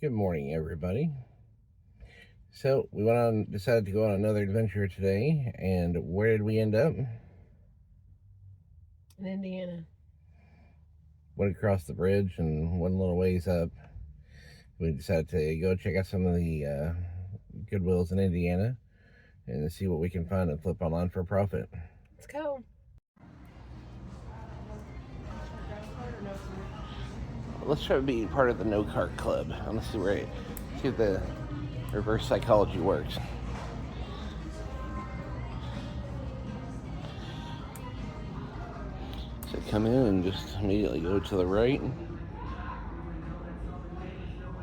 Good morning, everybody. So we decided to go on another adventure today, and where did we end up? In Indiana. Went across the bridge and one little ways up. We decided to go check out some of the Goodwills in Indiana and see what we can find and flip online for a profit. Let's go. Let's try to be part of the no cart club. Let's see see if the reverse psychology works. So come in and just immediately go to the right.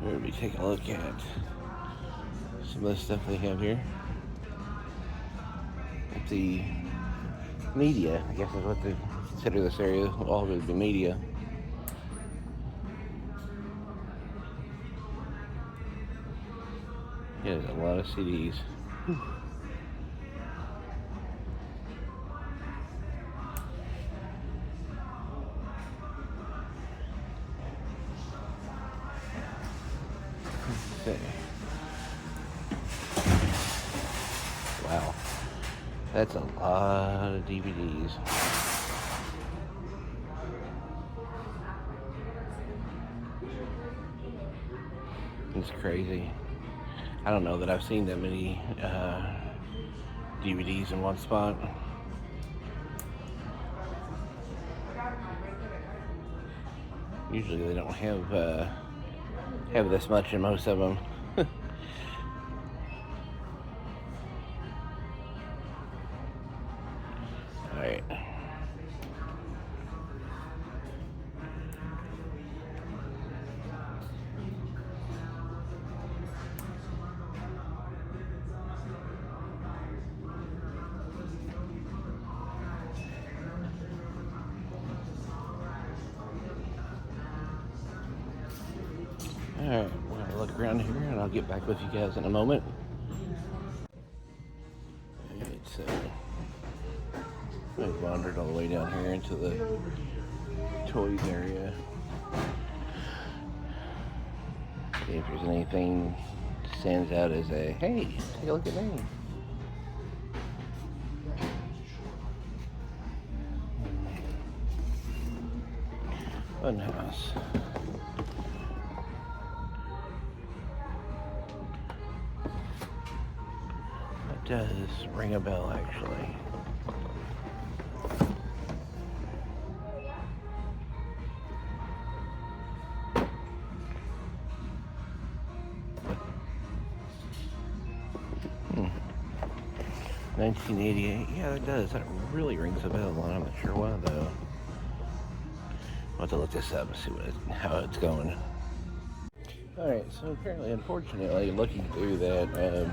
We're going to be taking a look at some of the stuff they have here. The media, I guess is what they consider this area. All of it would be media. Yeah, there's a lot of CDs. Okay. Wow, that's a lot of DVDs. It's crazy. I don't know that I've seen that many DVDs in one spot. Usually they don't have this much in most of them. All right. Alright, we're going to look around here and I'll get back with you guys in a moment. Alright, so I've wandered all the way down here into the toys area. See if there's anything that stands out as a, hey, take a look at me. Funhouse. That does ring a bell, actually. Hmm. 1988. Yeah, it does. That really rings a bell. I'm not sure why, though. I'll have to look this up and see how it's going. Alright, so apparently, unfortunately, looking through that,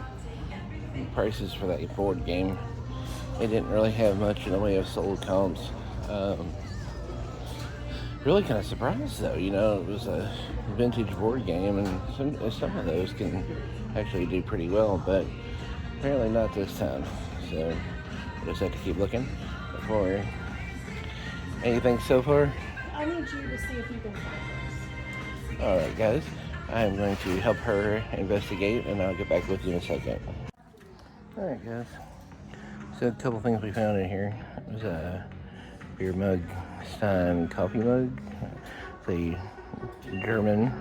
prices for that board game, they didn't really have much in the way of sold comps. Really kind of surprised, though. It was a vintage board game, and some of those can actually do pretty well, but apparently not this time. So we'll just have to keep looking for anything so far. I need you to see if you can find this. Alright, guys. I am going to help her investigate, and I'll get back with you in a second. Alright, guys. So a couple things we found in here. There's a beer mug, Stein coffee mug. It's a German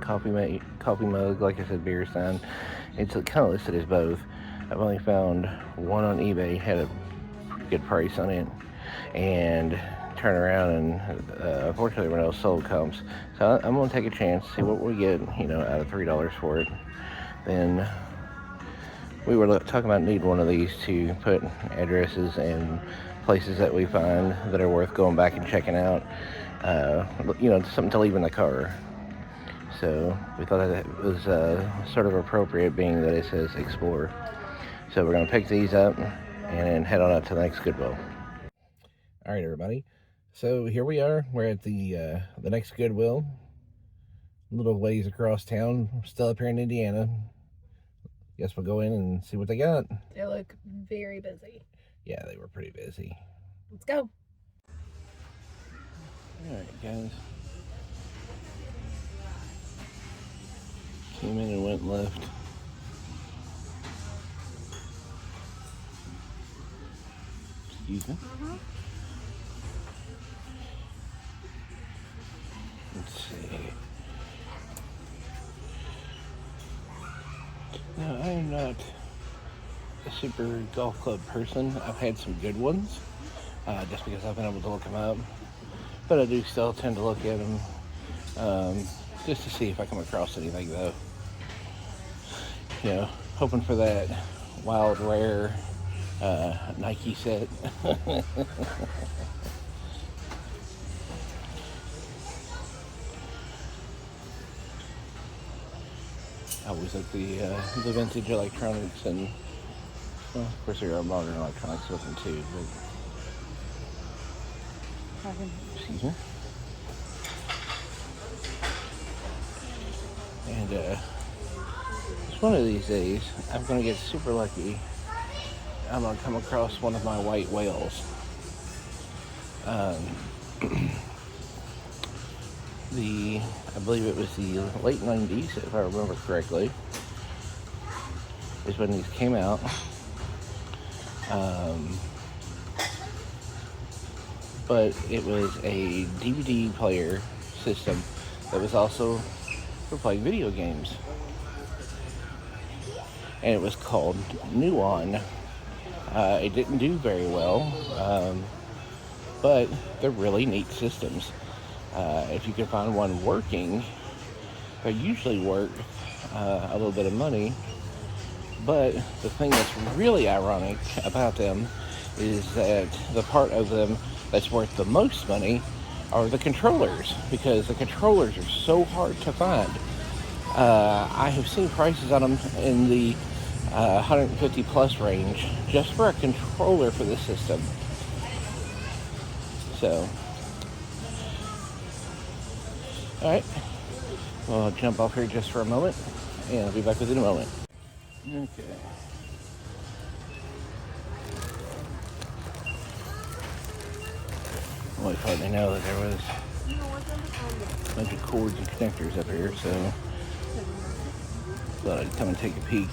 coffee mug, like I said, beer Stein. It's kind of listed as both. I've only found one on eBay, had a pretty good price on it, and turn around and unfortunately there were no sold comps. So I'm gonna take a chance, see what we get, out of $3 for it. Then we were talking about needing one of these to put addresses and places that we find that are worth going back and checking out. Something to leave in the car. So we thought that was sort of appropriate, being that it says explore. So we're gonna pick these up and head on out to the next Goodwill. All right, everybody. So here we are. We're at the next Goodwill, a little ways across town. Still up here in Indiana. Guess we'll go in and see what they got. They look very busy. Yeah, they were pretty busy. Let's go. All right, guys. Came in and went left. Excuse me. Let's see. No, I am not a super golf club person. I've had some good ones, just because I've been able to look them up. But I do still tend to look at them just to see if I come across anything, though. You know, hoping for that wild, rare Nike set. I always like the vintage electronics, and well, of course there are modern electronics with them too. But excuse me. And just one of these days, I'm gonna get super lucky. I'm gonna come across one of my white whales. I believe it was the late 90s, if I remember correctly, is when these came out. But it was a DVD player system that was also for playing video games. And it was called Nuon. It didn't do very well, but they're really neat systems. If you can find one working, they usually worth a little bit of money. But the thing that's really ironic about them is that the part of them that's worth the most money are the controllers, because the controllers are so hard to find. I have seen prices on them in the 150 plus range just for a controller for this system. So, alright, well, I'll jump off here just for a moment, and I'll be back with you in a moment. Okay. Well, I thought they know that there was a bunch of cords and connectors up here, so thought I'd come and take a peek.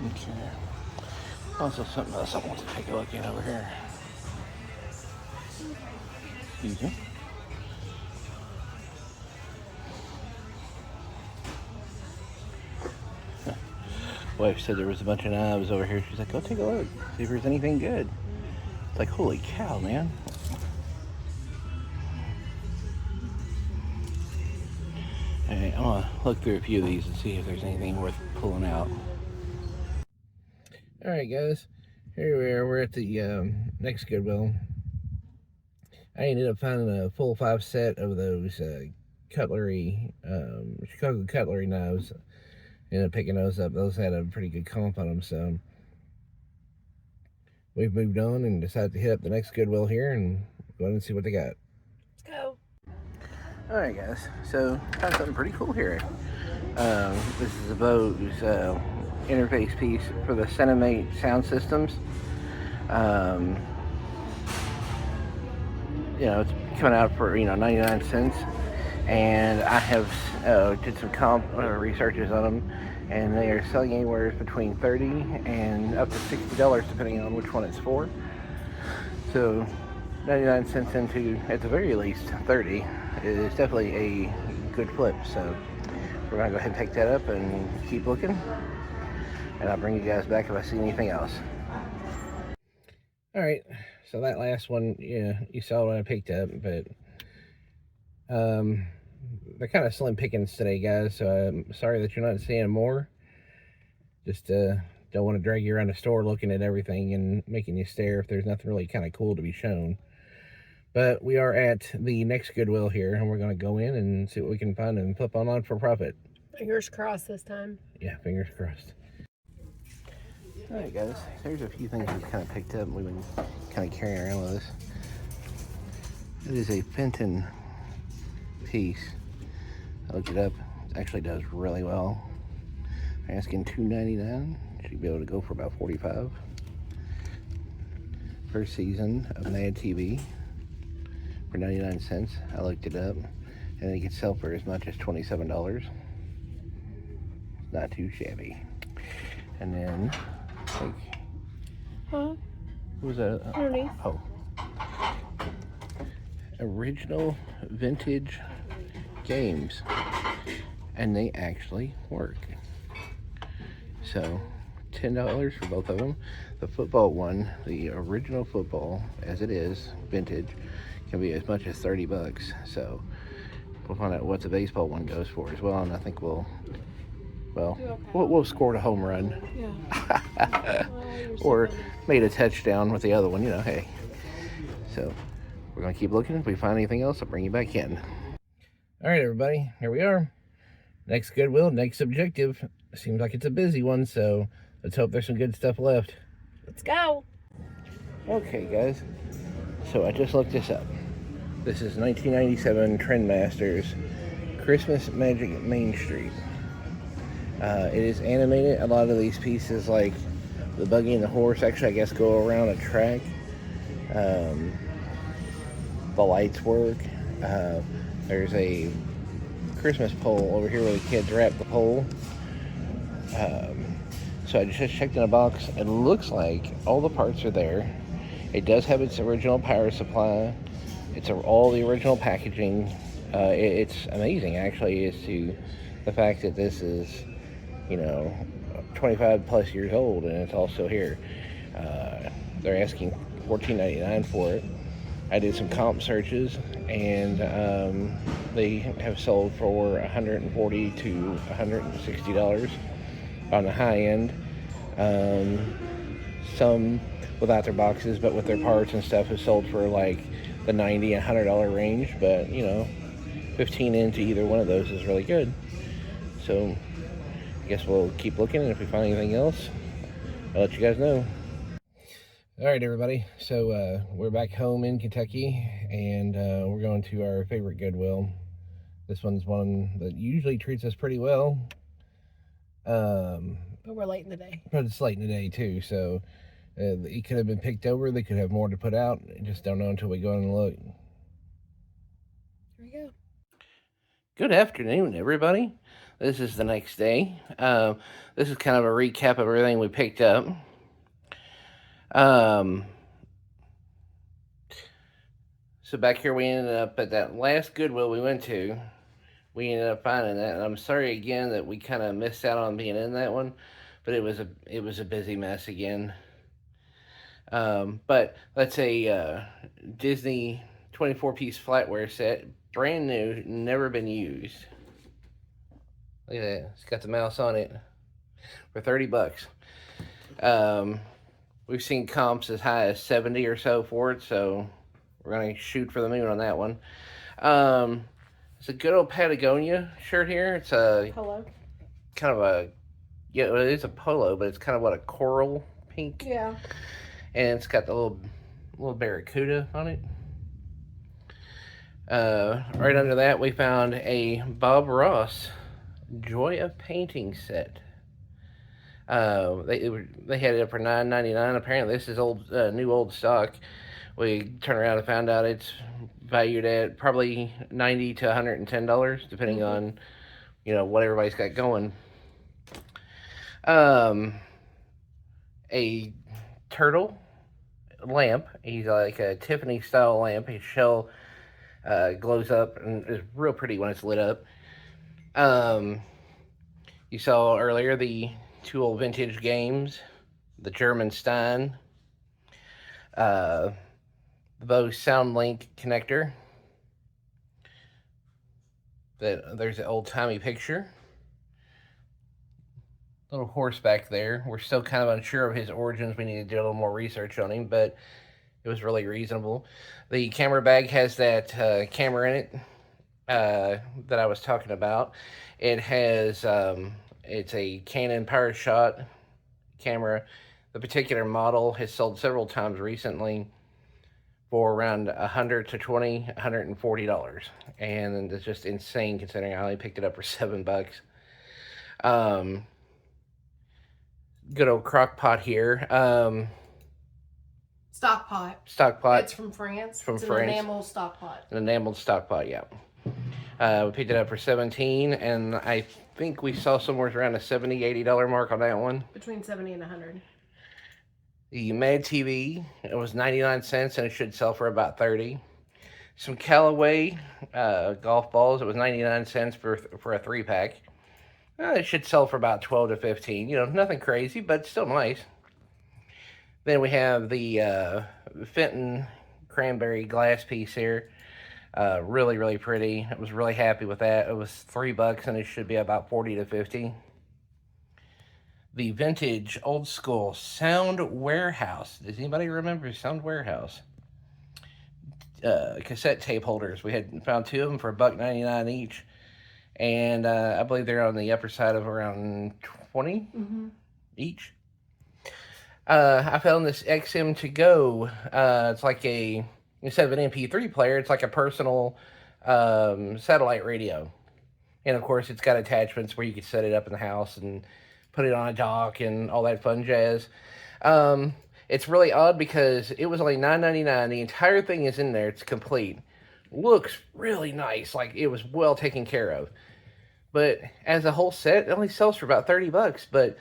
Okay. Also, something else I want to take a look at over here. Excuse me. Wife said there was a bunch of knives over here. She's like, go take a look, see if there's anything good. It's like, holy cow, man. Alright, I'm gonna look through a few of these and see if there's anything worth pulling out. Alright guys, here we are. We're at the next Goodwill. I ended up finding a full 5 set of those cutlery, Chicago cutlery knives. Ended up picking those up. Those had a pretty good comp on them, so we've moved on and decided to hit up the next Goodwill here and go ahead and see what they got. Let's go. Alright guys, so found something pretty cool here. This is a Bose interface piece for the Cinemate sound systems. You know, it's coming out for 99 cents, and I have did some comp researches on them, and they are selling anywhere between $30 and up to $60 depending on which one it's for. So 99 cents into, at the very least, 30 is definitely a good flip. So we're gonna go ahead and pick that up and keep looking, and I'll bring you guys back if I see anything else. All right, so that last one, yeah, you saw what I picked up, but they're kind of slim pickings today, guys, so I'm sorry that you're not seeing more. Just don't want to drag you around the store looking at everything and making you stare if there's nothing really kind of cool to be shown. But we are at the next Goodwill here, and we're going to go in and see what we can find and flip on for profit. Fingers crossed this time. Yeah, fingers crossed. Alright guys, there's a few things we've kind of picked up and we've been kind of carrying around with us. It is a Fenton piece. I looked it up. It actually does really well. I'm asking $2.99. Should be able to go for about $45. First season of Mad TV for 99 cents. I looked it up, and it could sell for as much as $27. Not too shabby. And then, like, Huh? what was that? Underneath. Oh. Original vintage games. And they actually work. So, $10 for both of them. The football one, the original football, as it is, vintage, can be as much as $30. So, we'll find out what the baseball one goes for as well, and I think we'll score a home run. Yeah. Or made a touchdown with the other one, hey. So, we're going to keep looking. If we find anything else, I'll bring you back in. All right, everybody, here we are. Next Goodwill, next objective. Seems like it's a busy one, so let's hope there's some good stuff left. Let's go. Okay, guys. So I just looked this up. This is 1997 Trendmasters Christmas Magic at Main Street. It is animated. A lot of these pieces, like the buggy and the horse, actually, I guess, go around a track. The lights work. There's a Christmas pole over here where the kids wrap the pole. So I just checked in a box. It looks like all the parts are there. It does have its original power supply. It's all the original packaging. It's amazing, actually, as to the fact that this is, 25 plus years old, and it's all still here. They're asking $14.99 for it. I did some comp searches, and they have sold for $140 to $160 on the high end. Some without their boxes, but with their parts and stuff, have sold for like the $90 and $100 range. But $15 into either one of those is really good. So I guess we'll keep looking, and if we find anything else, I'll let you guys know. All right, everybody. So we're back home in Kentucky, and we're going to our favorite Goodwill. This one's one that usually treats us pretty well. But we're late in the day. But it's late in the day, too, so it could have been picked over. They could have more to put out. Just don't know until we go in and look. Here we go. Good afternoon, everybody. This is the next day. This is kind of a recap of everything we picked up. So back here we ended up at that last Goodwill we went to. We ended up finding that, and I'm sorry again that we kind of missed out on being in that one, but it was a busy mess again. But that's a Disney 24-piece flatware set, brand new, never been used. Look at that, it's got the mouse on it for $30. We've seen comps as high as 70 or so for it, so we're going to shoot for the moon on that one. It's a good old Patagonia shirt here. It's a polo. Kind of a, it is a polo, but it's kind of what, a coral pink? Yeah. And it's got the little barracuda on it. Right under that, we found a Bob Ross Joy of Painting set. They had it up for $9.99. Apparently, this is new old stock. We turned around and found out it's valued at probably $90 to $110, depending on what everybody's got going. A turtle lamp. He's like a Tiffany style lamp. His shell glows up and is real pretty when it's lit up. You saw earlier the two old vintage games, the German Stein, the Bose SoundLink connector. There's an old-timey picture. Little horse back there. We're still kind of unsure of his origins. We need to do a little more research on him, but it was really reasonable. The camera bag has that camera in it that I was talking about. It has it's a Canon PowerShot camera. The particular model has sold several times recently for around $120, $140, and it's just insane considering I only picked it up for $7. Good old crock pot here. Stock pot. Stock pot. It's from France. From it's France. An enamel stock pot. An enameled stock pot, yeah. We picked it up for $17, and I think we saw somewhere around a $70, $80 mark on that one. Between 70 and 100. The Mad TV, it was 99 cents, and it should sell for about 30. Some Callaway golf balls, it was 99 cents for a 3-pack. It should sell for about 12 to 15. You know, nothing crazy, but still nice. Then we have the Fenton cranberry glass piece here. Really, really pretty. I was really happy with that. It was $3, and it should be about 40 to 50. The vintage, old school Sound Warehouse. Does anybody remember Sound Warehouse? Cassette tape holders. We had found 2 of them for $1.99 each. And I believe they're on the upper side of around 20 each. I found this XM to go. It's like instead of an MP3 player, it's like a personal satellite radio. And of course, it's got attachments where you could set it up in the house and put it on a dock and all that fun jazz. It's really odd because it was only $9.99. The entire thing is in there. It's complete. Looks really nice. Like it was well taken care of. But as a whole set, it only sells for about $30. But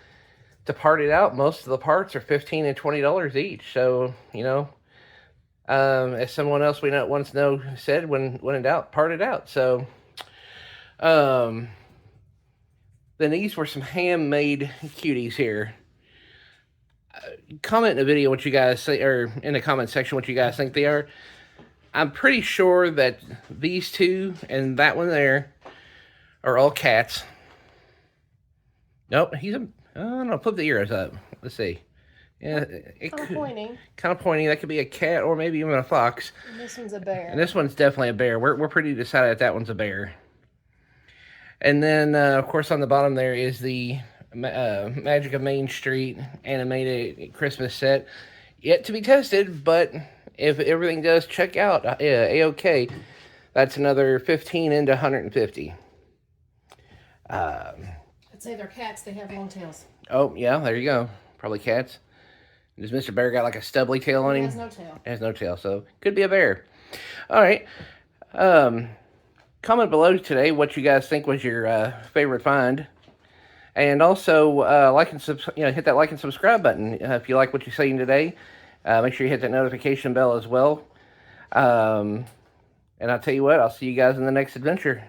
to part it out, most of the parts are $15 and $20 each. So, you know, as someone else we once know said, when in doubt, part it out. So, then these were some handmade cuties here. Comment in the video what you guys say, or in the comment section what you guys think they are. I'm pretty sure that these two and that one there are all cats. Nope, I don't know, flip the ears up. Let's see. Yeah, Pointing. Kind of pointing. That could be a cat or maybe even a fox. And this one's a bear. And this one's definitely a bear. We're pretty decided that one's a bear. And then, of course, on the bottom there is the Magic of Main Street animated Christmas set. Yet to be tested, but if everything does check out, A-OK, that's another 15 into 150. I'd say they're cats. They have long tails. Oh, yeah, there you go. Probably cats. Does Mr. Bear got like a stubbly tail on him? He has no tail. It has no tail, so could be a bear. All right. Comment below today what you guys think was your favorite find. And also, hit that like and subscribe button if you like what you're seeing today. Make sure you hit that notification bell as well. And I'll tell you what, I'll see you guys in the next adventure.